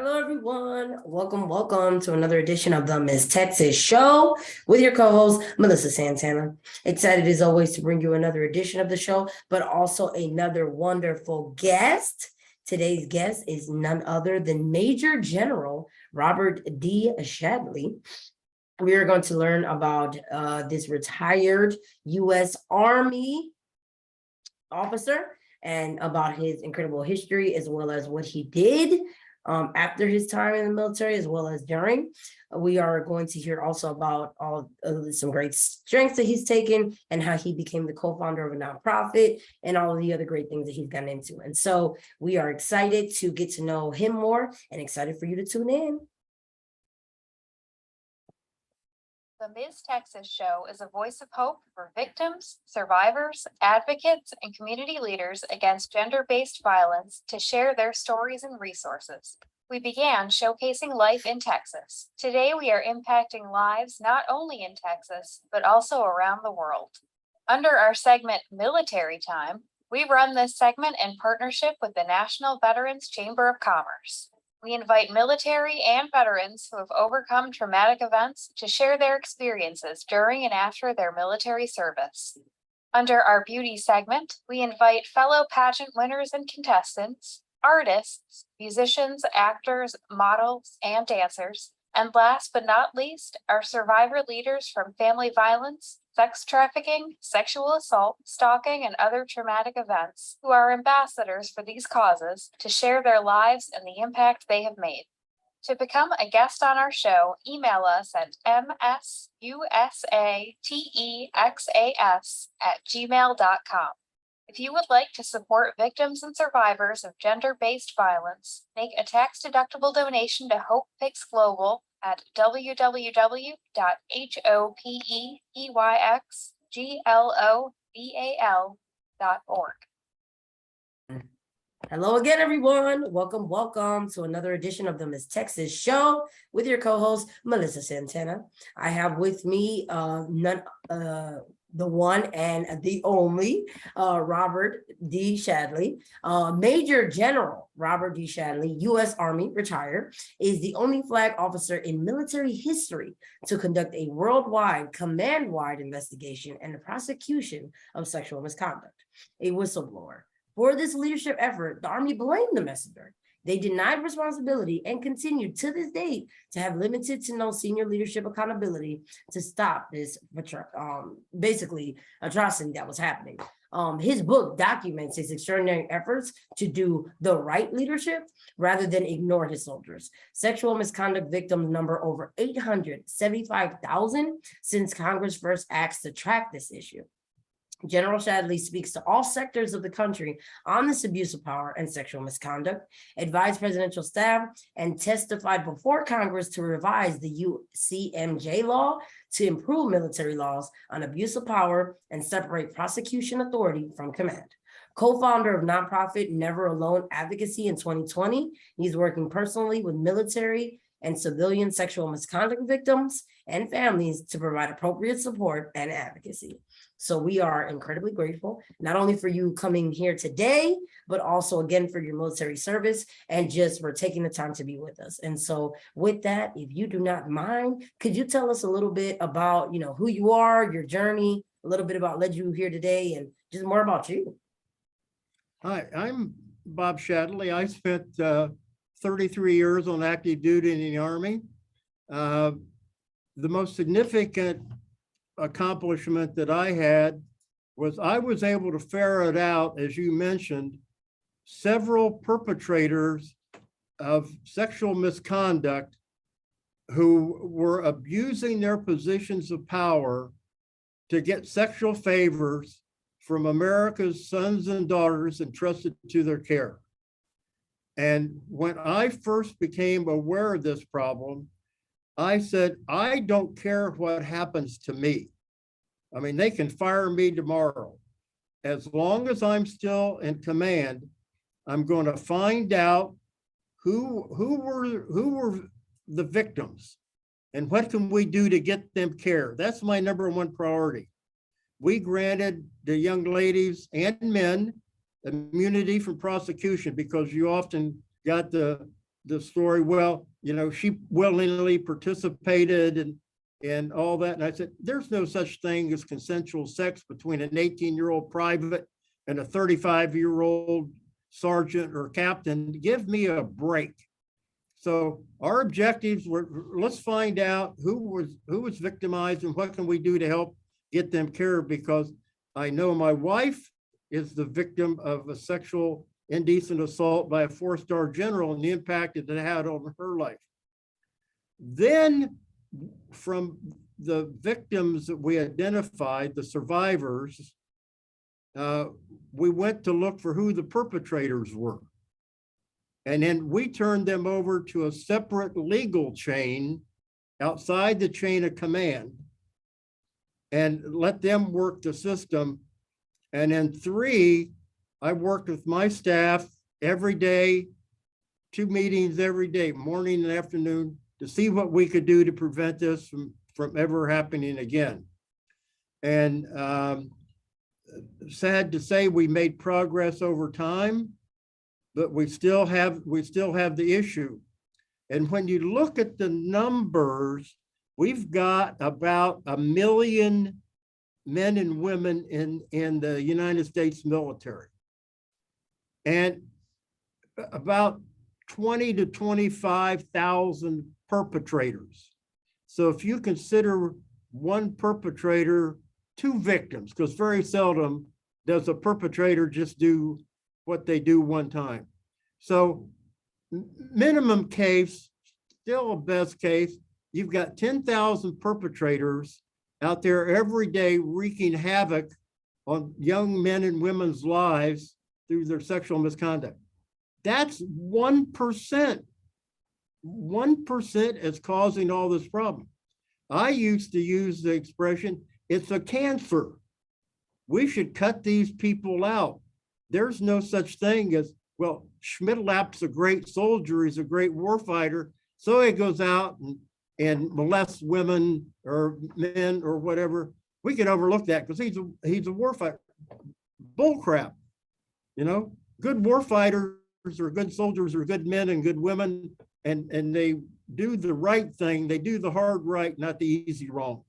Hello, everyone. Welcome to another edition of the Miss Texas Show with your co-host, Melissa Santana. Excited as always to bring you another edition of the show, but also another wonderful guest. Today's guest is none other than Major General Robert D. Shadley. We are going to learn about this retired U.S. Army officer and about his incredible history, as well as what he did after his time in the military, as well as during. We are going to hear also about some great strengths that he's taken and how he became the co-founder of a nonprofit and all of the other great things that he's gotten into. And so we are excited to get to know him more and excited for you to tune in. The Ms. Texas Show is a voice of hope for victims, survivors, advocates, and community leaders against gender-based violence to share their stories and resources. We began showcasing life in Texas. Today, we are impacting lives not only in Texas, but also around the world. Under our segment Military Time, we run this segment in partnership with the National Veterans Chamber of Commerce. We invite military and veterans who have overcome traumatic events to share their experiences during and after their military service. Under our beauty segment, we invite fellow pageant winners and contestants, artists, musicians, actors, models, and dancers, and last but not least, our survivor leaders from family violence, sex trafficking, sexual assault, stalking, and other traumatic events, who are ambassadors for these causes to share their lives and the impact they have made. To become a guest on our show, email us at msusaTexas@gmail.com. If you would like to support victims and survivors of gender-based violence, make a tax-deductible donation to Hope Fix Global at www.hopeyxglobal.org. Hello again, everyone. Welcome to another edition of the Miss Texas Show with your co-host, Melissa Santana. I have with me the one and the only Robert D. Shadley. Major General Robert D. Shadley, U.S. Army, retired, is the only flag officer in military history to conduct a worldwide, command-wide investigation and the prosecution of sexual misconduct. A whistleblower. For this leadership effort, the Army blamed the messenger. They denied responsibility and continued to this date to have limited to no senior leadership accountability to stop this basically atrocity that was happening. His book documents his extraordinary efforts to do the right leadership rather than ignore his soldiers. Sexual misconduct victims number over 875,000 since Congress first asked to track this issue. General Shadley speaks to all sectors of the country on this abuse of power and sexual misconduct, advised presidential staff, and testified before Congress to revise the UCMJ law to improve military laws on abuse of power and separate prosecution authority from command. Co-founder of nonprofit Never Alone Advocacy in 2020, he's working personally with military and civilian sexual misconduct victims and families to provide appropriate support and advocacy. So we are incredibly grateful, not only for you coming here today, but also again for your military service and just for taking the time to be with us. And so with that, if you do not mind, could you tell us a little bit about, who you are, your journey, a little bit about led you here today and just more about you? Hi, I'm Bob Shadley. I spent 33 years on active duty in the Army. The most significant accomplishment that I had was I was able to ferret out, as you mentioned, several perpetrators of sexual misconduct who were abusing their positions of power to get sexual favors from America's sons and daughters entrusted to their care. And when I first became aware of this problem, I said, I don't care what happens to me. I mean, they can fire me tomorrow. As long as I'm still in command, I'm going to find out who were the victims and what can we do to get them care. That's my number one priority. We granted the young ladies and men immunity from prosecution because you often got the the story, well, you know, she willingly participated and all that. And I said, there's no such thing as consensual sex between an 18-year-old private and a 35-year-old sergeant or captain. Give me a break. So our objectives were, let's find out who was victimized and what can we do to help get them care, because I know my wife is the victim of a sexual indecent assault by a 4-star general and the impact that it had on her life. Then from the victims that we identified, the survivors, we went to look for who the perpetrators were. And then we turned them over to a separate legal chain outside the chain of command and let them work the system. And then 3, I worked with my staff every day, 2 meetings every day, morning and afternoon, to see what we could do to prevent this from ever happening again. And sad to say, we made progress over time, but we still have the issue. And when you look at the numbers, we've got about 1 million men and women in the United States military, and about 20 to 25,000 perpetrators. So if you consider one perpetrator, 2 victims, because very seldom does a perpetrator just do what they do one time. So minimum case, still a best case, you've got 10,000 perpetrators out there every day wreaking havoc on young men and women's lives through their sexual misconduct. That's 1%. 1% is causing all this problem. I used to use the expression, it's a cancer. We should cut these people out. There's no such thing as, well, Schmidt-Lap's a great soldier, he's a great warfighter, so he goes out and molests women or men or whatever. We can overlook that because he's a warfighter. Bull crap, you know. Good warfighters or good soldiers are good men and good women, and they do the right thing. They do the hard right, not the easy wrong.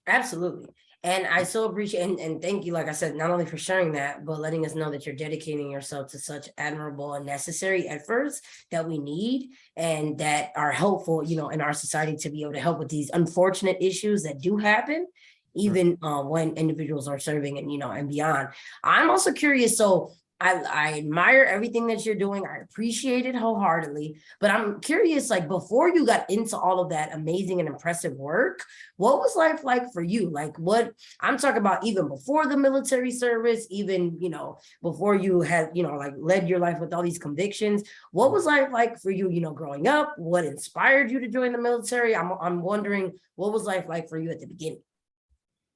Absolutely. And I so appreciate and thank you, like I said, not only for sharing that, but letting us know that you're dedicating yourself to such admirable and necessary efforts that we need and that are helpful, you know, in our society to be able to help with these unfortunate issues that do happen, even when individuals are serving and, you know, and beyond. I'm also curious. So I admire everything that you're doing. I appreciate it wholeheartedly, but I'm curious, like before you got into all of that amazing and impressive work, what was life like for you? Like what I'm talking about, even before the military service, even, you know, before you had, you know, like led your life with all these convictions, what was life like for you, you know, growing up? What inspired you to join the military? I'm wondering, what was life like for you at the beginning?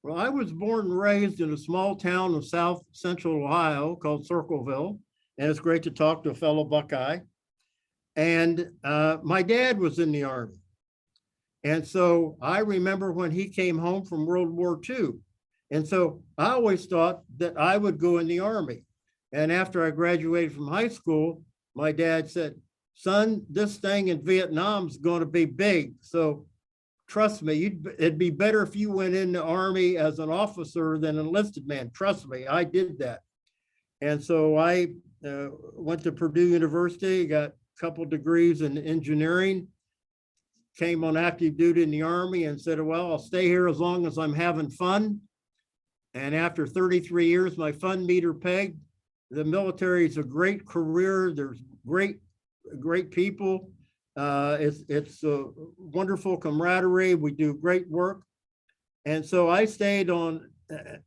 Well, I was born and raised in a small town of South Central Ohio called Circleville, and it's great to talk to a fellow Buckeye. And my dad was in the Army. And so I remember when he came home from World War II. And so I always thought that I would go in the Army. And after I graduated from high school, my dad said, son, this thing in Vietnam is going to be big. So trust me, it'd be better if you went in the Army as an officer than an enlisted man. Trust me, I did that. And so I went to Purdue University, got a couple degrees in engineering, came on active duty in the Army and said, well, I'll stay here as long as I'm having fun. And after 33 years, my fun meter pegged. The military is a great career. There's great people. It's a wonderful camaraderie. We do great work. And so I stayed on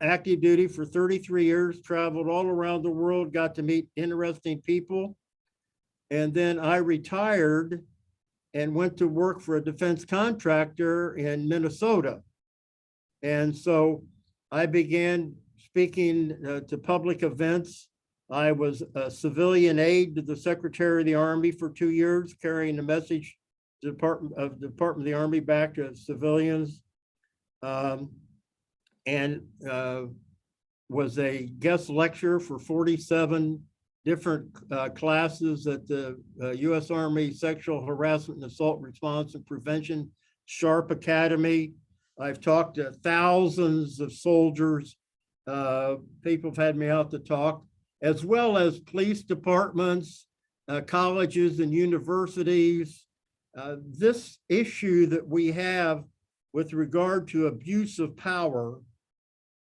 active duty for 33 years, traveled all around the world, got to meet interesting people. And then I retired and went to work for a defense contractor in Minnesota. And so I began speaking to public events. I was a civilian aide to the Secretary of the Army for 2 years, carrying the message to Department of the Army back to civilians, and was a guest lecturer for 47 different classes at the U.S. Army Sexual Harassment and Assault Response and Prevention SHARP Academy. I've talked to thousands of soldiers. People have had me out to talk, as well as police departments, colleges and universities. This issue that we have with regard to abuse of power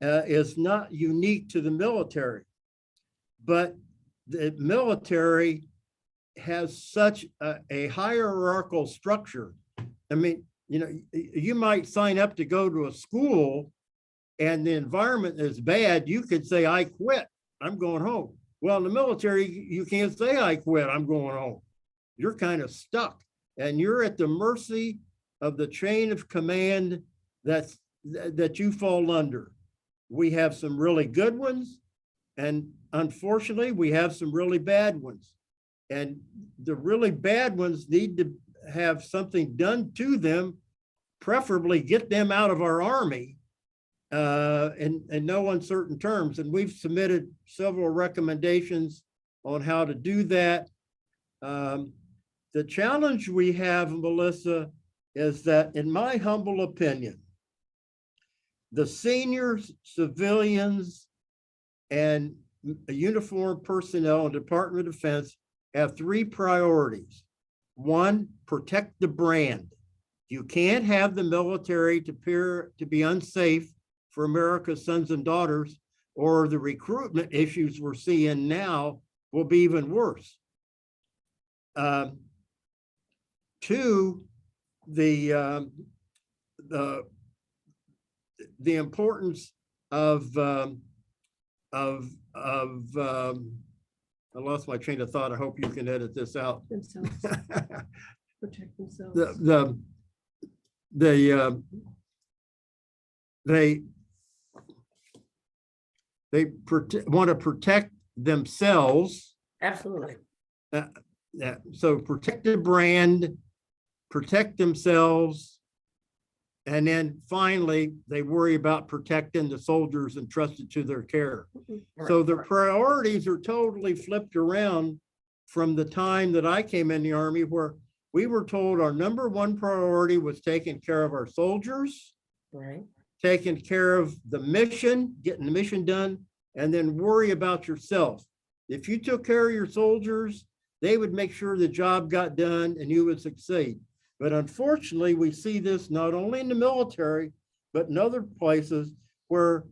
is not unique to the military, but the military has such a hierarchical structure. I mean, you know, you might sign up to go to a school and the environment is bad. You could say, I quit, I'm going home. Well, in the military, you can't say I quit, I'm going home. You're kind of stuck and you're at the mercy of the chain of command that you fall under. We have some really good ones, and unfortunately, we have some really bad ones. And the really bad ones need to have something done to them, preferably get them out of our Army in no uncertain terms. And we've submitted several recommendations on how to do that. The challenge we have, Melissa, is that, in my humble opinion, the seniors, civilians, and uniformed personnel in Department of Defense have three priorities. One, protect the brand. You can't have the military to appear to be unsafe for America's sons and daughters, or the recruitment issues we're seeing now will be even worse. Two, the importance of I lost my train of thought. I hope you can edit this out. Themselves. Protect themselves. They want to protect themselves. Absolutely. So protect the brand, protect themselves, and then finally they worry about protecting the soldiers entrusted to their care. So the priorities are totally flipped around from the time that I came in the Army, where we were told our number one priority was taking care of our soldiers, Right. taking care of the mission, getting the mission done, and then worry about yourself. If you took care of your soldiers, they would make sure the job got done and you would succeed. But unfortunately, we see this not only in the military, but in other places where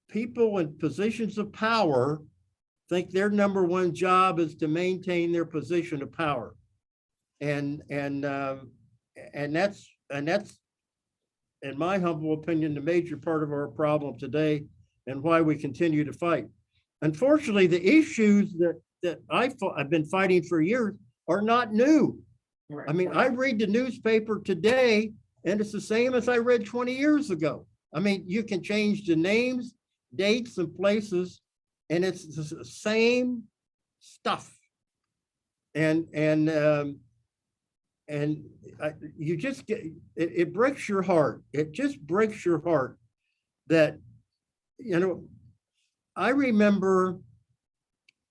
people in positions of power think their number one job is to maintain their position of power. And that's, in my humble opinion, the major part of our problem today and why we continue to fight. Unfortunately, the issues that I've been fighting for years are not new. Right. I mean, I read the newspaper today and it's the same as I read 20 years ago. I mean, you can change the names, dates, and places, and it's the same stuff. And you just get, it breaks your heart. It just breaks your heart that, you know, I remember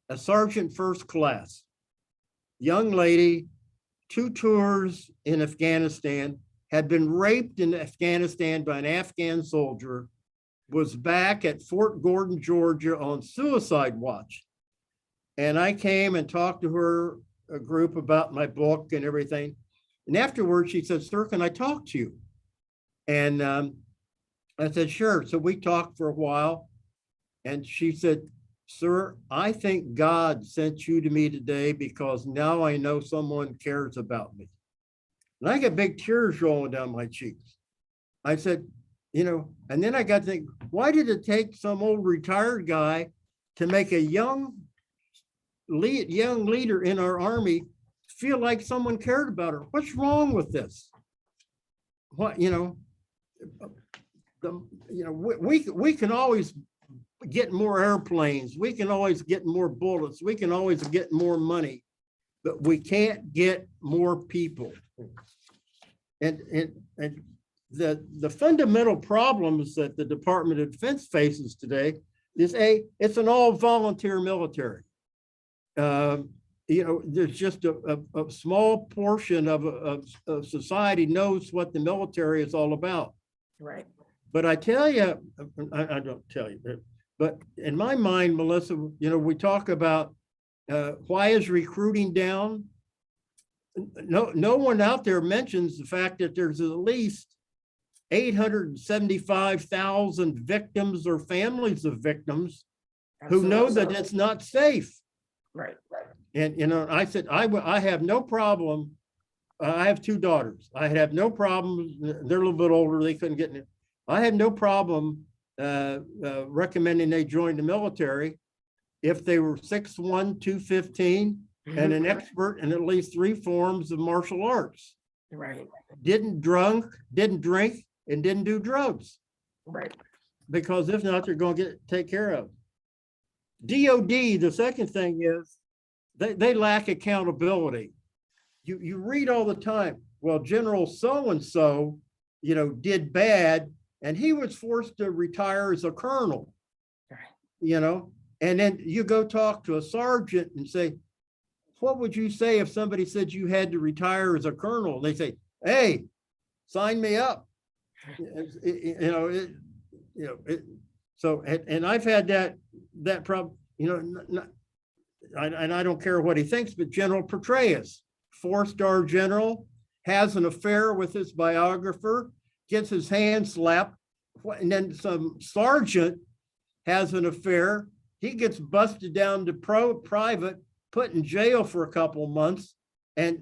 a sergeant first class, young lady, 2 tours in Afghanistan, had been raped in Afghanistan by an Afghan soldier, was back at Fort Gordon, Georgia on suicide watch. And I came and talked to her, a group, about my book and everything. And afterwards she said, "Sir, can I talk to you?" And I said, "Sure." So we talked for a while and she said, "Sir, I think God sent you to me today because now I know someone cares about me." And I got big tears rolling down my cheeks. I said, you know, and then I got to think, why did it take some old retired guy to make a young leader in our Army feel like someone cared about her? What's wrong with this? What, you know, we can always get more airplanes. We can always get more bullets. We can always get more money, but we can't get more people. And the fundamental problems that the Department of Defense faces today is it's an all volunteer military. there's just a small portion of society knows what the military is all about. Right. But I tell you, I don't tell you, but in my mind, Melissa, we talk about why is recruiting down? No one out there mentions the fact that there's at least 875,000 victims or families of victims who know that Absolutely. it's not safe. Right. And, I said, I have no problem. I have two daughters. I have no problem. They're a little bit older. They couldn't get in it. I had no problem recommending they join the military if they were 6'1", 215, and an expert in at least 3 forms of martial arts. Right. Didn't drink, and didn't do drugs. Right. Because if not, they're going to get take care of. DOD, the second thing is they lack accountability. You read all the time, well, General so-and-so, did bad, and he was forced to retire as a colonel, and then you go talk to a sergeant and say, what would you say if somebody said you had to retire as a colonel? They say, hey, sign me up. So, and I've had that problem, and I don't care what he thinks, but General Petraeus, 4-star general, has an affair with his biographer, gets his hand slapped, and then some sergeant has an affair. He gets busted down to private, put in jail for a couple of months. And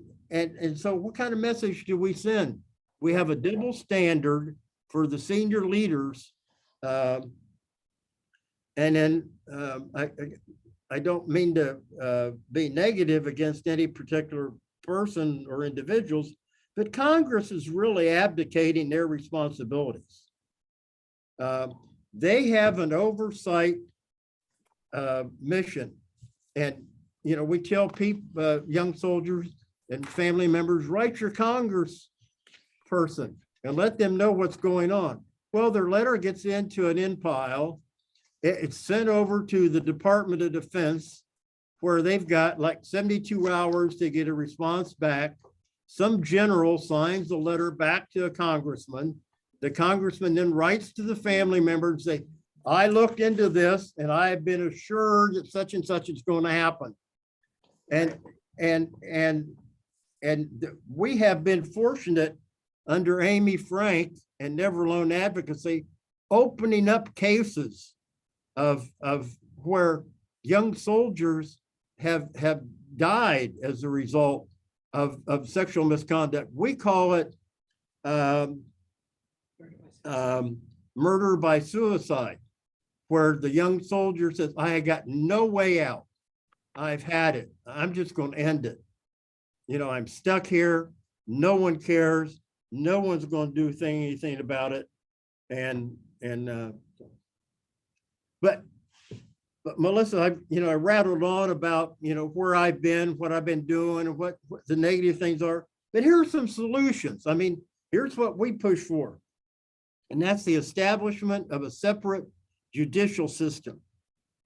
so what kind of message do we send? We have a double standard for the senior leaders. And then I don't mean to be negative against any particular person or individuals, but Congress is really abdicating their responsibilities. They have an oversight mission. And, we tell people, young soldiers and family members, write your Congress person and let them know what's going on. Well, their letter gets into an in pile. It's sent over to the Department of Defense, where they've got like 72 hours to get a response back. Some general signs the letter back to a congressman. The congressman then writes to the family member and say, I looked into this and I have been assured that such and such is going to happen. And we have been fortunate under Amy Frank and Never Alone Advocacy, opening up cases of where young soldiers have died as a result of sexual misconduct. We call it murder by suicide, where the young soldier says, I got no way out. I've had it. I'm just going to end it. I'm stuck here. No one cares. No one's going to do anything about it. But Melissa, I rattled on about, where I've been, what I've been doing, and what the negative things are. But here are some solutions. I mean, here's what we push for. And that's the establishment of a separate judicial system.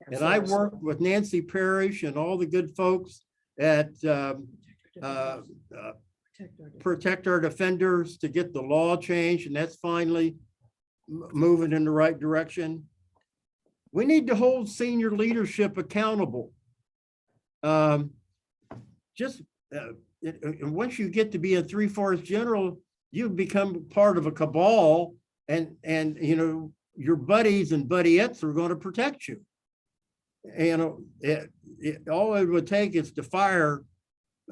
And I worked with Nancy Parrish and all the good folks at Protect Our Defenders to get the law changed, and that's finally moving in the right direction. We need to hold senior leadership accountable. And once you get to be a 3/4 general, you become part of a cabal, and your buddies and buddiettes are going to protect you. All it would take is to fire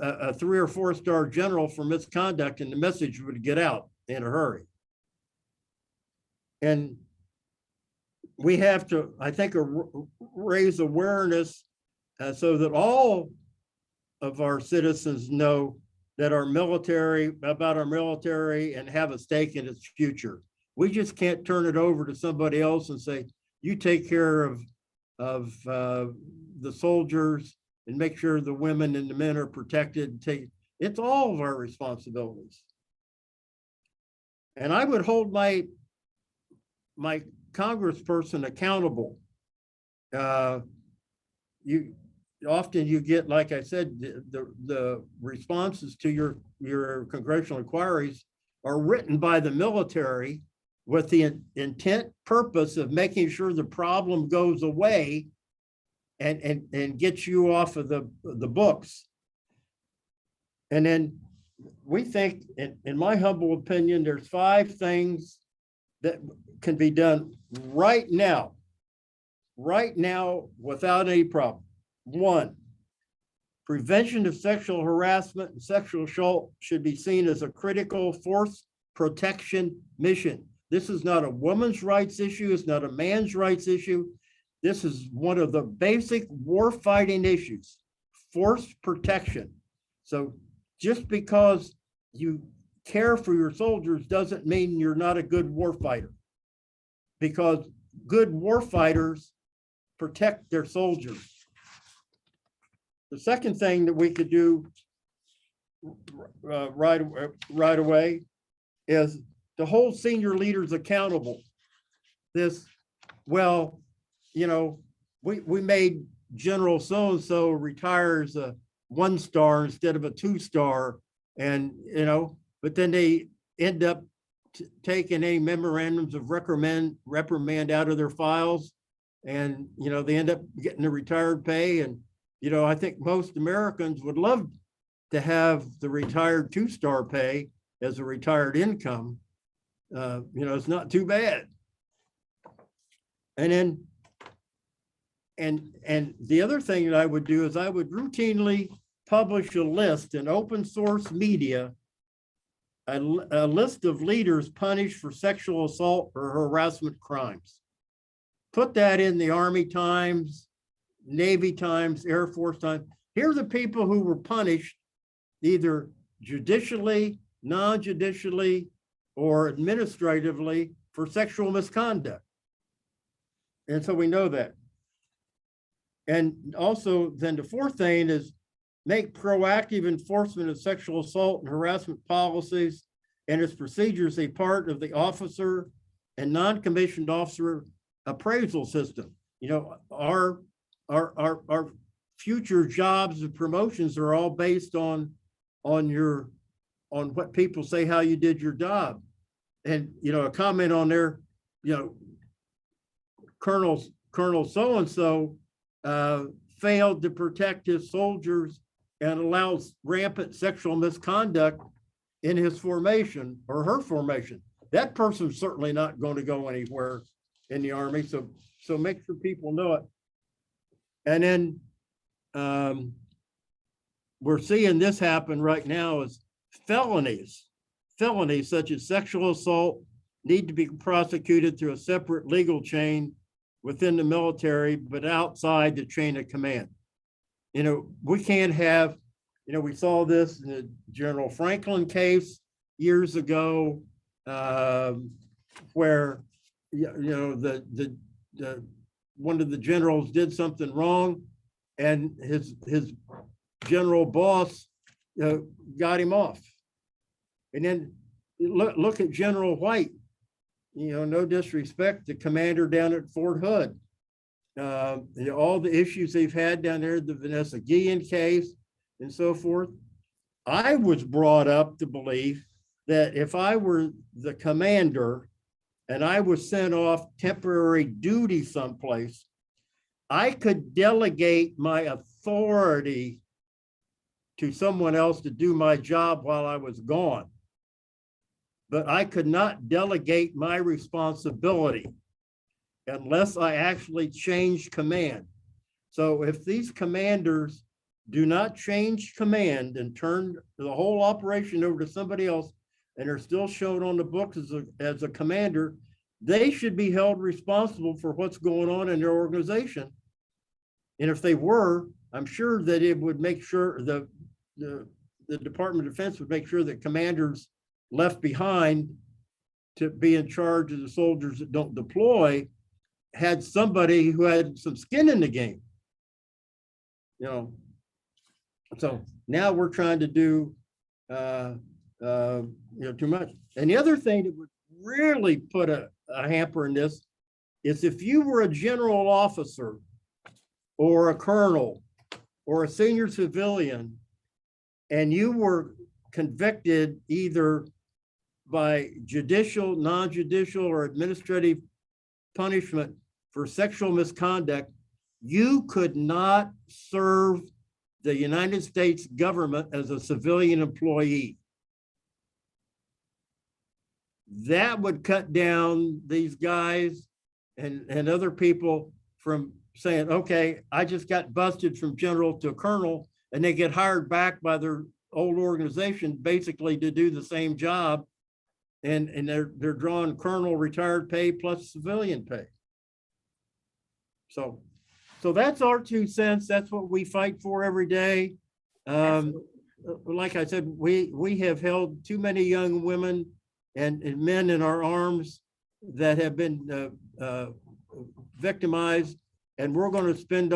a 3 or 4-star general for misconduct, and the message would get out in a hurry. And we have to, I think, raise awareness so that all of our citizens know that about our military and have a stake in its future. We just can't turn it over to somebody else and say, you take care of the soldiers and make sure the women and the men are protected. It's all of our responsibilities. And I would hold my congressperson accountable. often you get, like I said, the responses to your congressional inquiries are written by the military with the intent purpose of making sure the problem goes away and gets you off of the books. And then we think, in my humble opinion, there's 5 things that can be done right now without any problem. 1, prevention of sexual harassment and sexual assault should be seen as a critical force protection mission. This is not a woman's rights issue. It's not a man's rights issue. This is one of the basic warfighting issues, force protection. So just because you care for your soldiers doesn't mean you're not a good warfighter, because good warfighters protect their soldiers. The second thing that we could do right away is to hold senior leaders accountable. Well, you know, we made General so-and-so retire as a 1-star instead of a 2-star, and, you know, but then they end up taking any memorandums of reprimand out of their files, and, you know, they end up getting the retired pay. And, you know, I think most Americans would love to have the retired 2-star pay as a retired income. You know, it's not too bad. And then, and the other thing that I would do is I would routinely publish a list in open source media, a list of leaders punished for sexual assault or harassment crimes. Put that in the Army Times, Navy Times, Air Force Times. Here are the people who were punished either judicially, non-judicially, or administratively for sexual misconduct. And so we know that. And also then the 4th thing is make proactive enforcement of sexual assault and harassment policies and its procedures a part of the officer and non-commissioned officer appraisal system. You know, our future jobs and promotions are all based on what people say how you did your job. And, you know, a comment on there, you know, Colonel so-and-so failed to protect his soldiers and allows rampant sexual misconduct in his formation or her formation. That person's certainly not going to go anywhere in the Army. So make sure people know it. And then we're seeing this happen right now is felonies such as sexual assault need to be prosecuted through a separate legal chain within the military, but outside the chain of command. You know, we can't have, you know, we saw this in the General Franklin case years ago, where, you know, the one of the generals did something wrong, and his general boss got him off. And then look at General White. You know, no disrespect, the commander down at Fort Hood. You know, all the issues they've had down there, the Vanessa Guillen case and so forth. I was brought up to believe that if I were the commander and I was sent off temporary duty someplace, I could delegate my authority to someone else to do my job while I was gone. But I could not delegate my responsibility unless I actually changed command. So if these commanders do not change command and turn the whole operation over to somebody else, and are still shown on the books as a commander, they should be held responsible for what's going on in their organization. And if they were, I'm sure that it would make sure the Department of Defense would make sure that commanders left behind to be in charge of the soldiers that don't deploy had somebody who had some skin in the game. You know, so now we're trying to do you know, too much. And the other thing that would really put a hamper in this is if you were a general officer or a colonel or a senior civilian, and you were convicted either by judicial, non-judicial, or administrative punishment for sexual misconduct, you could not serve the United States government as a civilian employee. That would cut down these guys and other people from saying, okay, I just got busted from general to colonel, and they get hired back by their old organization basically to do the same job. And they're drawing colonel retired pay plus civilian pay. So that's our 2 cents. That's what we fight for every day. Like I said, we have held too many young women and men in our arms that have been victimized, and we're going to spend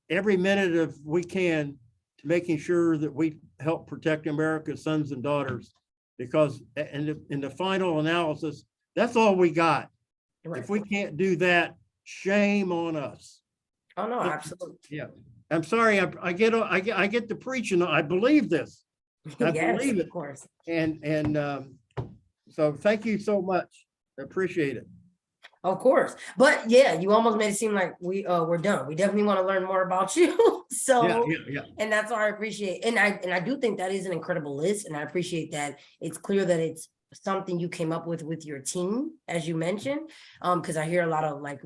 every minute of we can to making sure that we help protect America's sons and daughters, because in the final analysis, that's all we got. Right. If we can't do that, shame on us. Oh, no, absolutely. Yeah, I'm sorry. I get to preaching. I believe this. I Yes, believe it. of course. And so thank you so much. I appreciate it. Of course. But yeah, you almost made it seem like we're done. We definitely want to learn more about you. So Yeah. and that's what I appreciate. And I do think that is an incredible list. And I appreciate that it's clear that it's something you came up with your team, as you mentioned. Because I hear a lot of like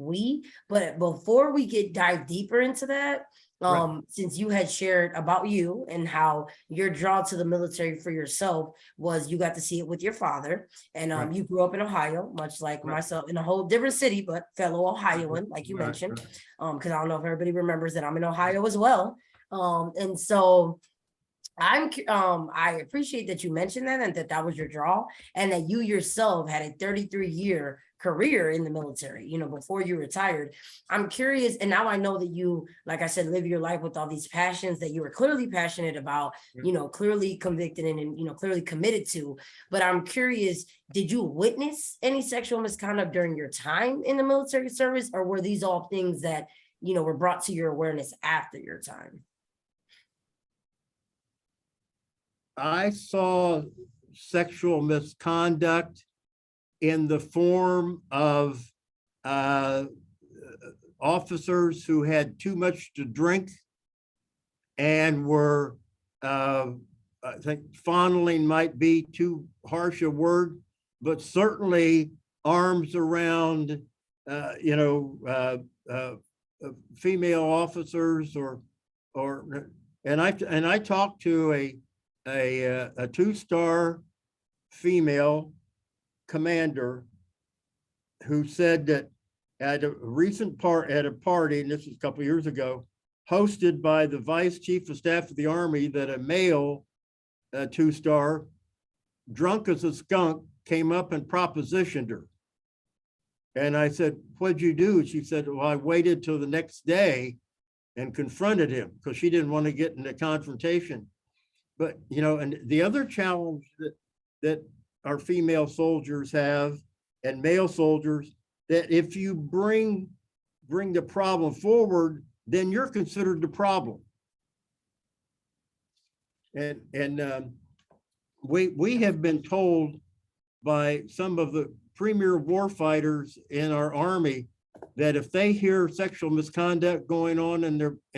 but before we dive deeper into that, Right. since you had shared about you and how your draw to the military for yourself was you got to see it with your father, and Right. you grew up in Ohio, much like Right. myself, in a whole different city, but fellow Ohioan, like you Right, mentioned, right. because I don't know if everybody remembers that I'm in Ohio as well. And so I appreciate that you mentioned that and that was your draw, and that you yourself had a 33-year career in the military, before you retired. I'm curious, and now I know that you, like I said, live your life with all these passions that you were clearly passionate about, clearly convicted and clearly committed to. But I'm curious, did you witness any sexual misconduct during your time in the military service, or were these all things that, were brought to your awareness after your time? I saw sexual misconduct in the form of officers who had too much to drink and were, I think fondling might be too harsh a word, but certainly arms around, female officers and I talked to a 2-star female commander who said that at a recent party, and this was a couple of years ago, hosted by the Vice Chief of Staff of the Army, that a male 2-star, drunk as a skunk, came up and propositioned her. And I said, "What'd you do?" She said, "Well, I waited till the next day and confronted him," because she didn't want to get into confrontation. But, and the other challenge that our female soldiers have, and male soldiers, that if you bring the problem forward, then you're considered the problem. And we have been told by some of the premier warfighters in our Army that if they hear sexual misconduct going on in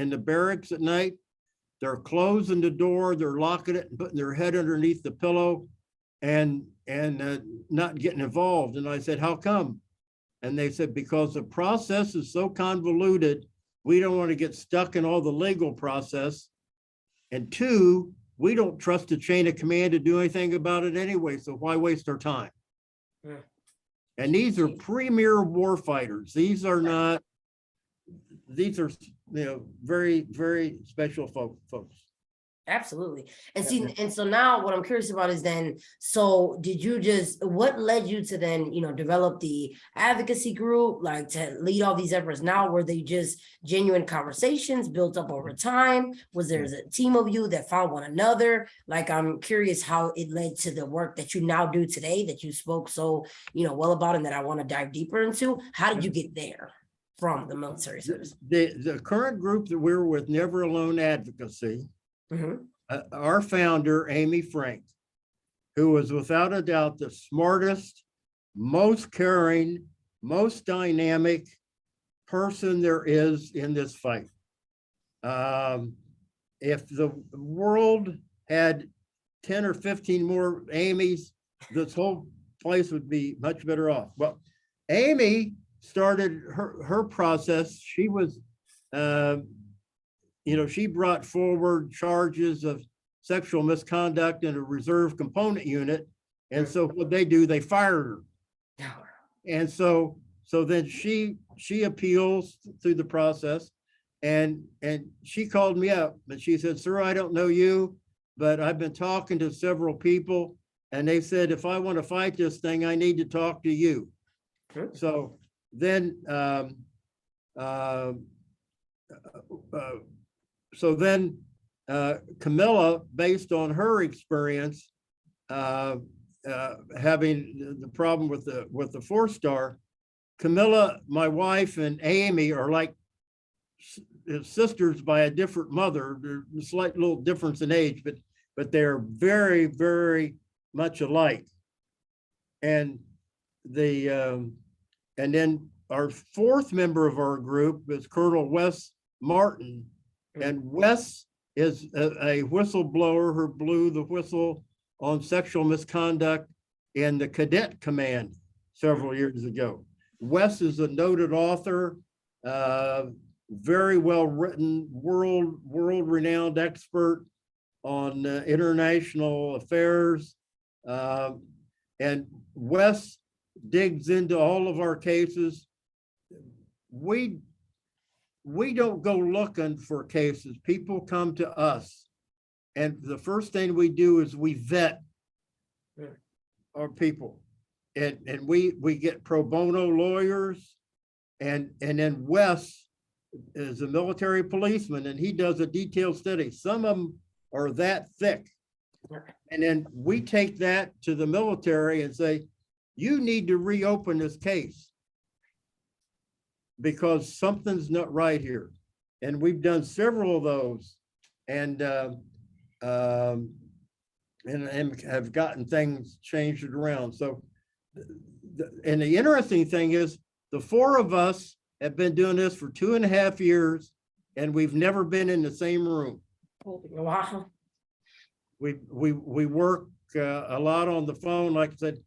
the barracks at night, they're closing the door, they're locking it, and putting their head underneath the pillow and not getting involved. And I said, "How come?" And they said, "Because the process is so convoluted, we don't want to get stuck in all the legal process. And 2, we don't trust the chain of command to do anything about it anyway, so why waste our time?" Yeah. And these are premier warfighters. These are very, very special folks. Absolutely. And see, and so now what I'm curious about is then, so what led you to then, develop the advocacy group, like to lead all these efforts now? Were they just genuine conversations built up over time? Was there a team of you that found one another? Like, I'm curious how it led to the work that you now do today, that you spoke so, well about, and that I want to dive deeper into. How did you get there? from the military service. The current group that we're with, Never Alone Advocacy, Mhm. our founder, Amy Frank, who was without a doubt the smartest, most caring, most dynamic person there is in this fight. If the world had 10 or 15 more Amy's, this whole place would be much better off. Well, Amy started her process. She was, she brought forward charges of sexual misconduct in a reserve component unit. And so what they do, they fired her. And so then she appeals through the process, and she called me up and she said, "Sir, I don't know you, but I've been talking to several people and they said, if I want to fight this thing, I need to talk to you." So then, Camilla, based on her experience, having the problem with the 4-star, Camilla, my wife, and Amy are like sisters by a different mother. There's a slight little difference in age, but they're very, very much alike. And and then our 4th member of our group is Colonel Wes Martin, and Wes is a whistleblower who blew the whistle on sexual misconduct in the cadet command several years ago. Wes is a noted author, very well written, world renowned expert on international affairs. And Wes digs into all of our cases. We don't go looking for cases. People come to us. And the first thing we do is we vet our people. And we get pro bono lawyers. And then Wes is a military policeman and he does a detailed study. Some of them are that thick. And then we take that to the military and say, you need to reopen this case because something's not right here. And we've done several of those and have gotten things changed around. So, and the interesting thing is the 4 of us have been doing this for 2.5 years and we've never been in the same room. Wow. We work a lot on the phone. Like I said,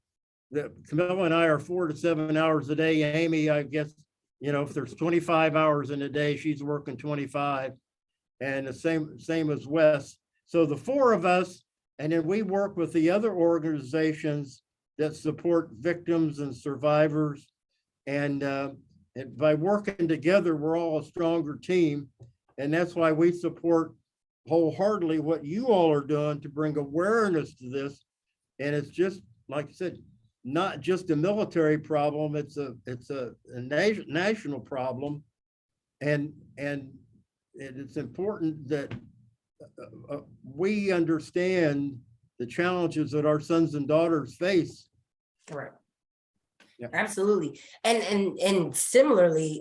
Camilla and I are 4 to 7 hours a day. Amy, I guess, if there's 25 hours in a day, she's working 25, and the same as Wes. So the 4 of us, and then we work with the other organizations that support victims and survivors. And by working together, we're all a stronger team. And that's why we support wholeheartely what you all are doing to bring awareness to this. And it's just, like I said, not just a military problem, it's a national problem. And it's important that we understand the challenges that our sons and daughters face. Correct. Yeah. Absolutely. And similarly,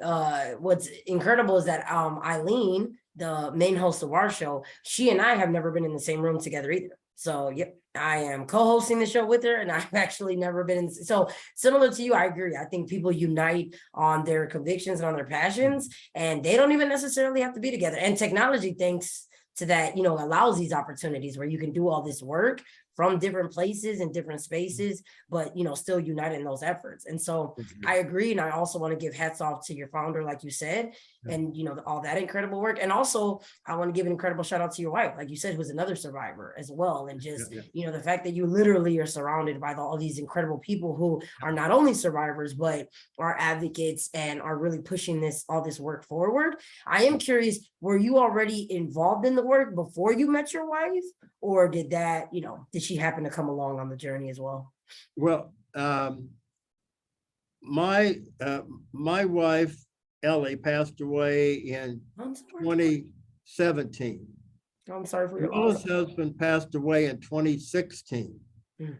what's incredible is that Eileen, the main host of our show, she and I have never been in the same room together either. So yep, I am co-hosting the show with her and I've actually never been in. So similar to you, I agree. I think people unite on their convictions and on their passions, and they don't even necessarily have to be together. And technology, thanks to that, allows these opportunities where you can do all this work from different places and different spaces, but still unite in those efforts. And so I agree. And I also want to give hats off to your founder, like you said, and all that incredible work. And also I want to give an incredible shout out to your wife, like you said, who's another survivor as well. And just, the fact that you literally are surrounded by all these incredible people who are not only survivors, but are advocates and are really pushing all this work forward. I am curious, were you already involved in the work before you met your wife? Or did that, did she happen to come along on the journey as well? Well, my wife, Ellie, passed away in 2017. I'm sorry for your Camilla's loss. husband passed away in 2016. Mm.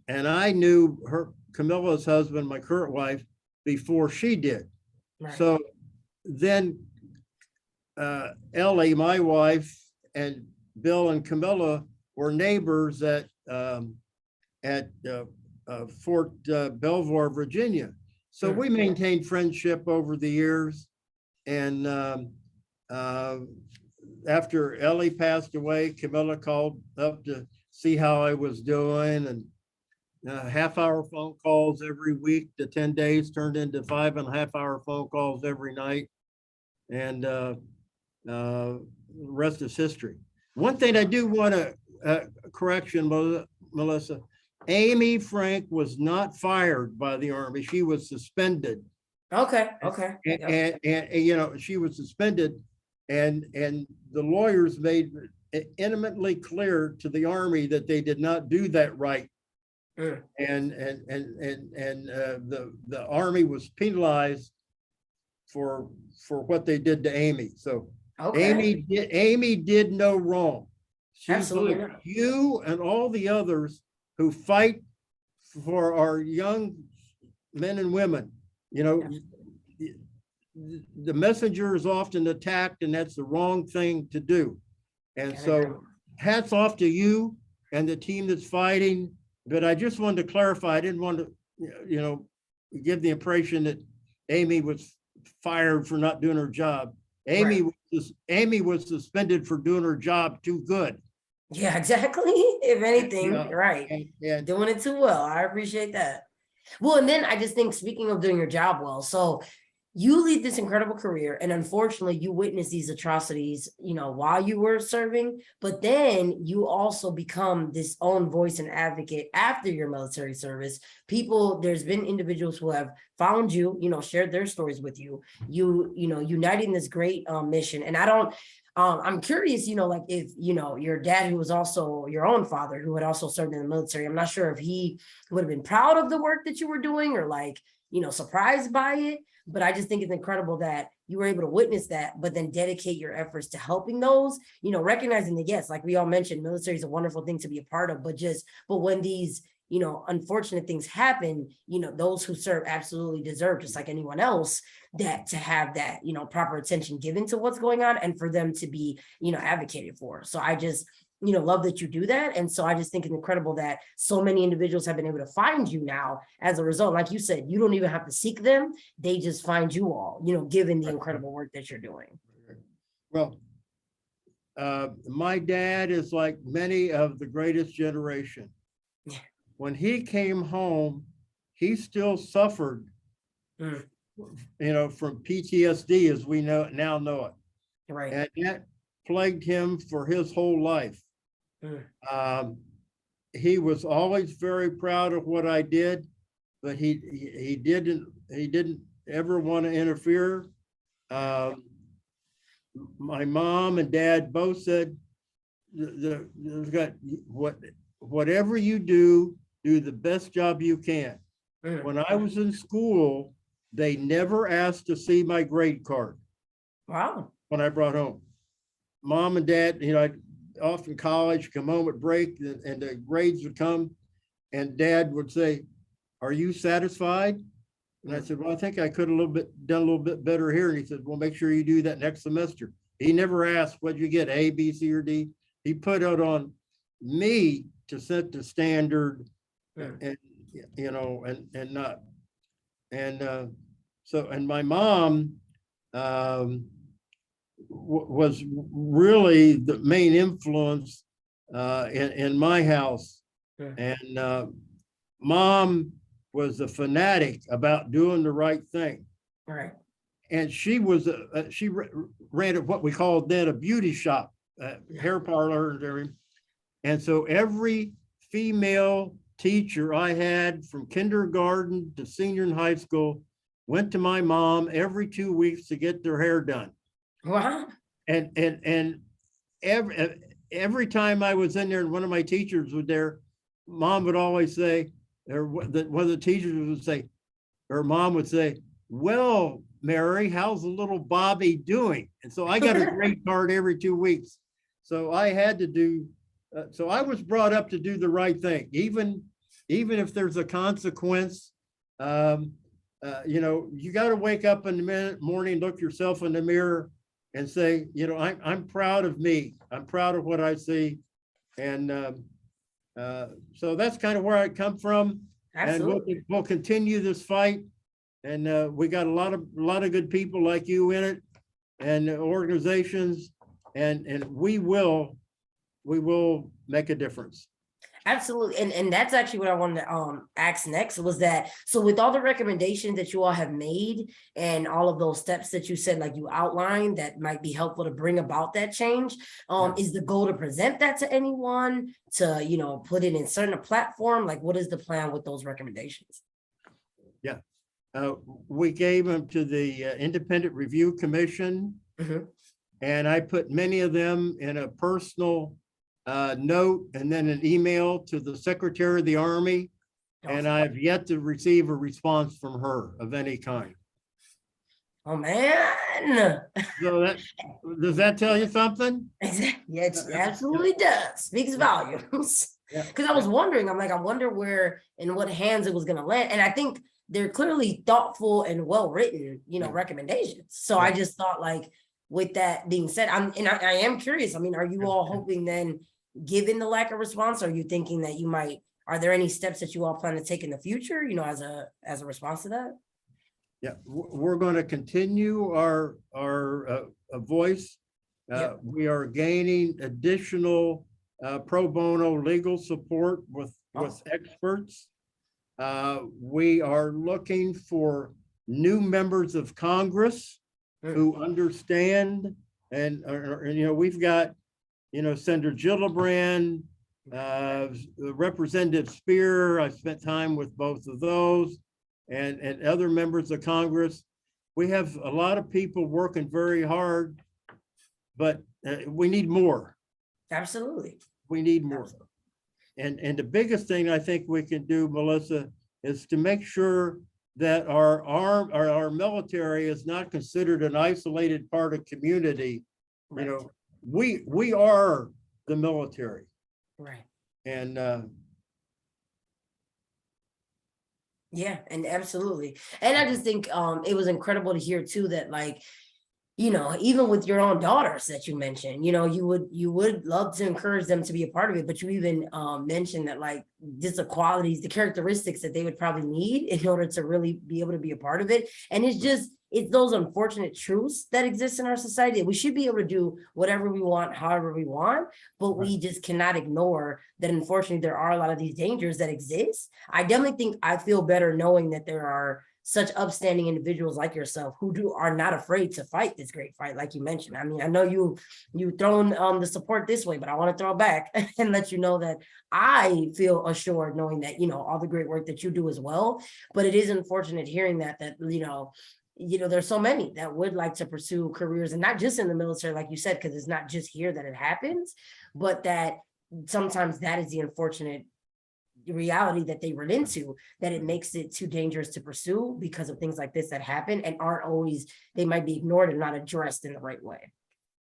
And I knew Camilla's husband, my current wife, before she did. Right. So then Ellie, my wife, and Bill and Camilla were neighbors at Fort Belvoir, Virginia. So we maintained friendship over the years. And after Ellie passed away, Camilla called up to see how I was doing, and half-hour phone calls every week. The 10 days turned into 5.5-hour phone calls every night. And the rest is history. One thing I do want to correction, Melissa. Amy Frank was not fired by the Army. She was suspended. Okay. And you know, she was suspended, and the lawyers made it intimately clear to the Army that they did not do that right. And the Army was penalized for what they did to Amy. So Okay. Amy did no wrong. She's Absolutely like not. you and all the others who fight for our young men and women. You know, the messenger is often attacked, and that's the wrong thing to do. And so hats off to you and the team that's fighting. But I just wanted to clarify, I didn't want to, you know, give the impression that Amy was fired for not doing her job. Amy was suspended for doing her job too good. Yeah, exactly. If anything, Yeah. right. And Doing it too well. I appreciate that. Well, and then I just think, speaking of doing your job well, so you lead this incredible career, and unfortunately you witness these atrocities, you know, while you were serving, but then you also become this own voice and advocate after your military service. People, there's been individuals who have found you, you know, shared their stories with you, you know, uniting this great mission. And I'm curious, you know, like if, you know, your dad, who was also your own father, who had also served in the military, I'm not sure if he would have been proud of the work that you were doing, or like, you know, surprised by it. But I just think it's incredible that you were able to witness that, but then dedicate your efforts to helping those, you know, recognizing that, yes, like we all mentioned, military is a wonderful thing to be a part of, but when these, you know, unfortunate things happen, you know, those who serve absolutely deserve, just like anyone else, that to have that, you know, proper attention given to what's going on, and for them to be, you know, advocated for. So I just, you know, love that you do that. And so I just think it's incredible that so many individuals have been able to find you now as a result. Like you said, you don't even have to seek them. They just find you all, you know, given the incredible work that you're doing. well, my dad is like many of the greatest generation. Yeah. When he came home, he still suffered, Mm. you know, from PTSD as we now know it. Right. And that plagued him for his whole life. Mm. He was always very proud of what I did, but he didn't ever want to interfere. My mom and dad both said, whatever you do the best job you can. Mm. When I was in school, they never asked to see my grade card Wow. when I brought home. Mom and dad, you know, I'd off in college, come home at break, and the grades would come, and dad would say, "Are you satisfied?" And I said, "Well, I think I could done a little bit better here." And he said, "Well, make sure you do that next semester." He never asked, "What'd you get, A, B, C, or D?" He put it on me to set the standard, and you know, and not, and and my mom was really the main influence in my house. And mom was a fanatic about doing the right thing. Right. And she was she ran what we called then a beauty shop, hair parlor and everything. And so every female teacher I had from kindergarten to senior in high school went to my mom every 2 weeks to get their hair done. Wow. And every time I was in there and one of my teachers was there, mom would always say, or one of the teachers would say, or mom would say, "Well, Mary, how's the little Bobby doing?" And so I got a grade card every 2 weeks. So I had to do, so I was brought up to do the right thing, even if there's a consequence. you know, you got to wake up in the morning, look yourself in the mirror and say, you know, I'm proud of me. I'm proud of what I see. And so that's kind of where I come from. Absolutely. And we'll continue this fight. And we got a lot of good people like you in it, and organizations, and we will make a difference. Absolutely. And that's actually what I wanted to ask next was that, so with all the recommendations that you all have made and all of those steps that you said, like you outlined, that might be helpful to bring about that change, is the goal to present that to anyone, to, you know, put it in certain platform? Like, what is the plan with those recommendations? Yeah. We gave them to the Independent Review Commission, and I put many of them in a personal note and then an email to the Secretary of the Army, and I've yet to receive a response from her of any kind. Oh man. So that, does that tell you something? Yeah, it absolutely does. Speaks volumes. Because I was wondering, I'm like, I wonder where and what hands it was going to land. And I think they're clearly thoughtful and well-written, you know, recommendations. So I just thought, like, with that being said, I am curious. I mean, are you all hoping then, given the lack of response, are you thinking that you might, are there any steps that you all plan to take in the future, you know, as a response to that? Yeah, we're going to continue our voice. We are gaining additional pro bono legal support with experts. We are looking for new members of Congress who understand, and you know, we've got, you know, Senator Gillibrand, Representative Spear. I spent time with both of those, and other members of Congress. We have a lot of people working very hard, but we need more. Absolutely. We need more. And the biggest thing I think we can do, Melissa, is to make sure that our military is not considered an isolated part of community. You know, we are the military. Right. And yeah, and absolutely. And I just think it was incredible to hear too that, like, you know, even with your own daughters that you mentioned, you know, you would love to encourage them to be a part of it, but you even mentioned that, like, just the qualities, the characteristics that they would probably need in order to really be able to be a part of it. And it's those unfortunate truths that exist in our society. We should be able to do whatever we want, however we want, but we just cannot ignore that. Unfortunately, there are a lot of these dangers that exist. I definitely think I feel better knowing that there are such upstanding individuals like yourself who are not afraid to fight this great fight, like you mentioned. I mean, I know you thrown the support this way, but I want to throw it back and let you know that I feel assured knowing that, you know, all the great work that you do as well. But it is unfortunate hearing that you know, there's so many that would like to pursue careers, and not just in the military, like you said, because it's not just here that it happens, but that sometimes that is the unfortunate reality that they run into, that it makes it too dangerous to pursue because of things like this that happen and aren't always, they might be ignored and not addressed in the right way.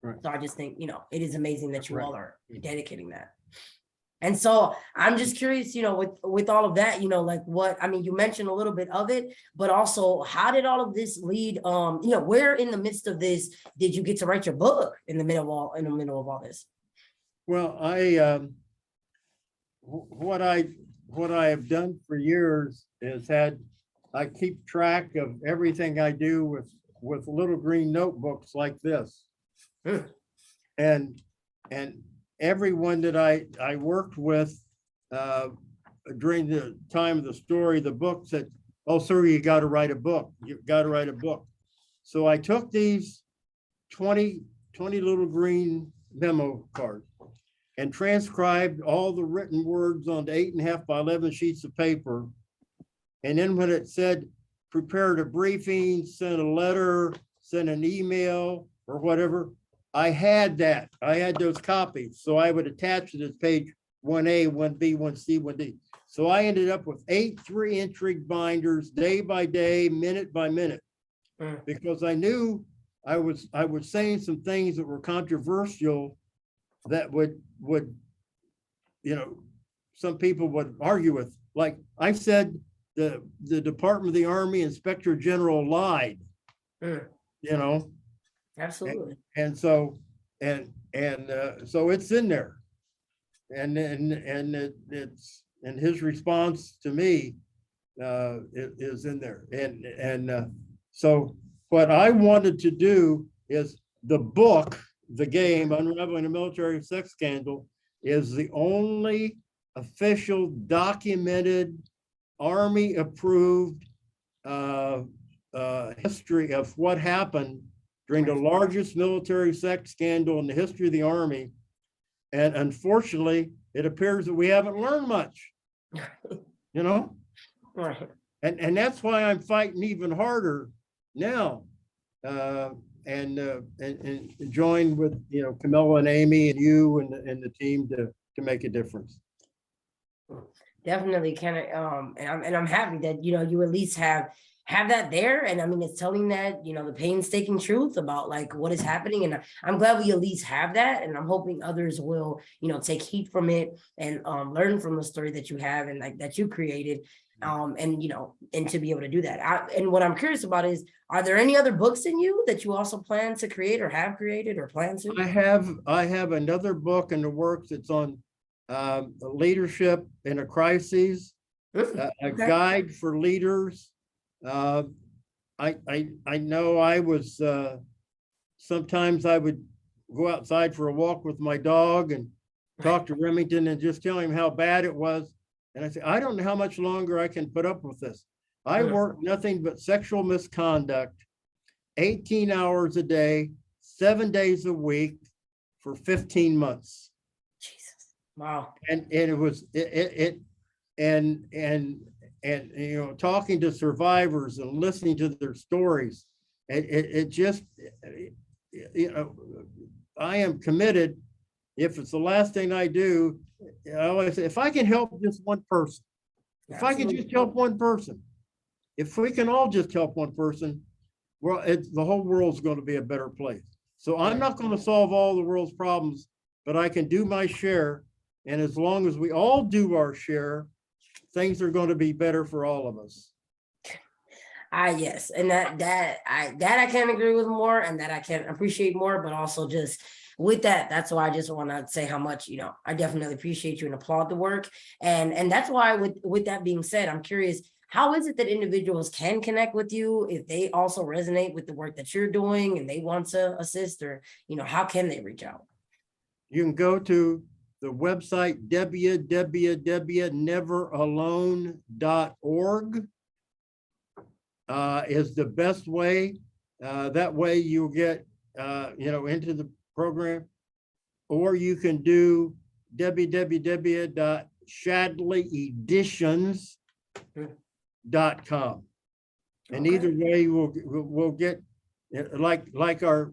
So I just think, you know, it is amazing that you all are dedicating that. And so I'm just curious, you know, with all of that, you know, like what, I mean, you mentioned a little bit of it, but also how did all of this lead, you know, where in the midst of this did you get to write your book in the middle of all this? well, what I have done for years is I keep track of everything I do with little green notebooks like this. And everyone that I worked with during the time of the story, the book said, "Oh, sir, you got to write a book. You've got to write a book." So I took these 20 little green memo cards and transcribed all the written words onto 8.5 by 11 sheets of paper. And then when it said, prepared a briefing, sent a letter, sent an email or whatever, I had that. I had those copies. So I would attach it as page 1A, 1B, 1C, 1D. So I ended up with 8 3-inch binders, day by day, minute by minute, because I knew I was saying some things that were controversial that would, you know, some people would argue with. Like I said the Department of the Army Inspector General lied, Mm, you know? absolutely. And so, so it's in there. And it's, and his response to me is in there. So what I wanted to do is the book, The Game, Unraveling a Military Sex Scandal, is the only official documented Army approved history of what happened during the largest military sex scandal in the history of the Army. And unfortunately, it appears that we haven't learned much, you know? Right. And that's why I'm fighting even harder now. And join with, you know, Camilla and Amy and you and the team to make a difference. Definitely kind of and I'm happy that you at least have that there. And I mean, it's telling that, the painstaking truth about like what is happening. And I'm glad we at least have that. And I'm hoping others will, take heed from it and learn from the story that you have and like that you created. And to be able to do that. And what I'm curious about is, are there any other books in you that you also plan to create or have created or plan to? I have another book in the works. It's on leadership in a crisis, a Okay. guide for leaders. I know I was sometimes I would go outside for a walk with my dog and talk to Remington and just tell him how bad it was. And I say, I don't know how much longer I can put up with this. I work nothing but sexual misconduct, 18 hours a day, 7 days a week for 15 months. Jesus. Wow. And it was talking to survivors and listening to their stories, it just, I am committed. If it's the last thing I do, I always say, if I can help just one person, if I can just help one person, if we can all just help one person, well, the whole world's going to be a better place. So I'm not going to solve all the world's problems, but I can do my share. And as long as we all do our share, things are going to be better for all of us. Yes, and that I can agree with more, and that I can appreciate more, but also just with that, that's why I just want to say how much, I definitely appreciate you and applaud the work. And that's why with that being said, I'm curious, how is it that individuals can connect with you if they also resonate with the work that you're doing and they want to assist, or, how can they reach out? You can go to the website www.neveralone.org is the best way. That way you'll get, into the program, or you can do www.shadleyeditions.com. And either way we'll get, like our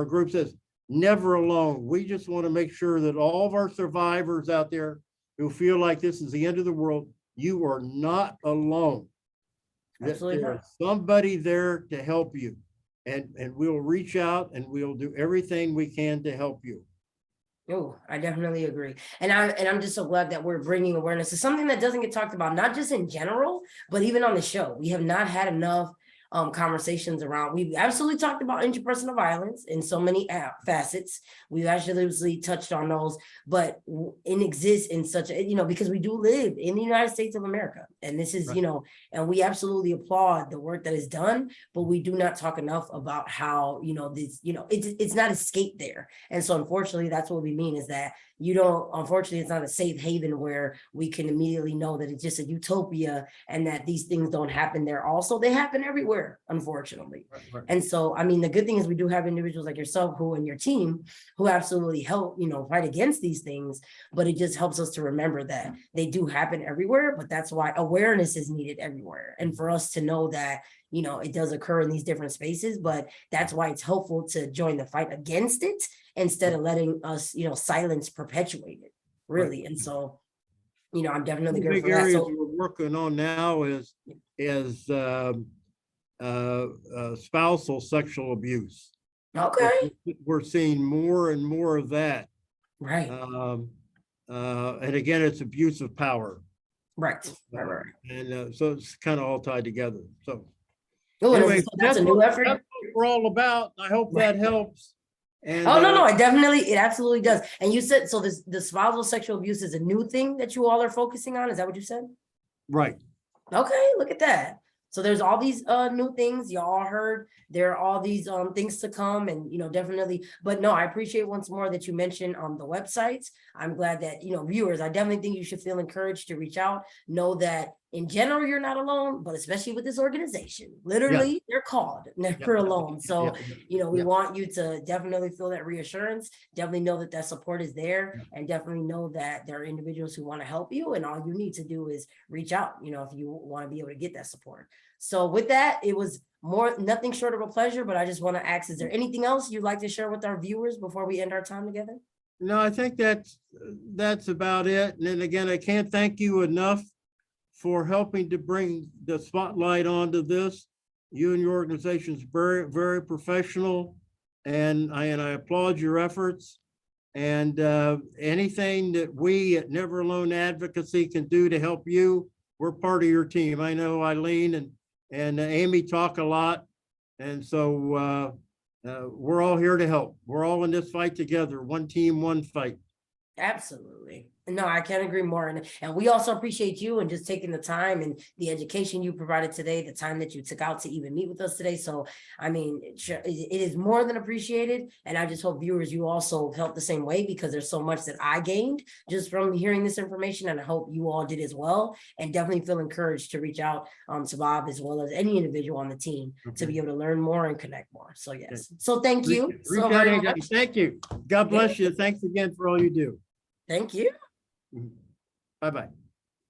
group says, never alone. We just want to make sure that all of our survivors out there who feel like this is the end of the world, you are not alone. Absolutely. There's somebody there to help you, and we'll reach out and we'll do everything we can to help you. Oh, I definitely agree. And I'm just so glad that we're bringing awareness to something that doesn't get talked about, not just in general, but even on the show. We have not had enough conversations around. We've absolutely talked about interpersonal violence in so many facets. We've actually touched on those, but it exists in such a, because we do live in the United States of America. And this is, Right. And we absolutely applaud the work that is done, but we do not talk enough about how, this, it's not escape there. And so unfortunately, that's what we mean is that unfortunately, it's not a safe haven where we can immediately know that it's just a utopia and that these things don't happen there. Also, they happen everywhere, unfortunately. Right. And so, I mean, the good thing is we do have individuals like yourself who and your team who absolutely help, fight against these things, but it just helps us to remember that they do happen everywhere, but that's why awareness is needed everywhere. And for us to know that, it does occur in these different spaces, but that's why it's helpful to join the fight against it instead of letting us, silence perpetuate it, really. Right. And so, I'm definitely The good big for that. areas So we're working on now is spousal sexual abuse. okay, We're seeing more and more of that. right. And again, it's abuse of power. Right. Right. And so it's kind of all tied together. So Oh, and anyway, that's a new effort. that's what we're all about. I hope that helps. And Oh, no, it absolutely does. And you said, so the survival of sexual abuse is a new thing that you all are focusing on. Is that what you said? right. Okay, look at that. So there's all these new things y'all heard. There are all these things to come, and definitely. But no, I appreciate once more that you mentioned the websites. I'm glad that viewers. I definitely think you should feel encouraged to reach out. Know that in general you're not alone, but especially with this organization, literally they're called never alone. So we want you to definitely feel that reassurance. Definitely know that support is there, and definitely know that there are individuals who want to help you. And all you need to do is reach out. If you want to be able to get that support. So with that, it was nothing short of a pleasure, but I just want to ask, is there anything else you'd like to share with our viewers before we end our time together? No, I think that's about it. And then again, I can't thank you enough for helping to bring the spotlight onto this. You and your organization is very, very professional, and I applaud your efforts. And anything that we at Never Alone Advocacy can do to help you, we're part of your team. I know Eileen and Amy talk a lot, and so we're all here to help. We're all in this fight together. One team, one fight. Absolutely. No, I can't agree more. And we also appreciate you and just taking the time and the education you provided today, the time that you took out to even meet with us today. So, I mean, it is more than appreciated. And I just hope viewers, you also felt the same way, because there's so much that I gained just from hearing this information. And I hope you all did as well. And definitely feel encouraged to reach out to Bob, as well as any individual on the team, to be able to learn more and connect more. So yes. So thank you so very much. Thank you. God bless you. Thanks again for all you do. Thank you. Bye-bye.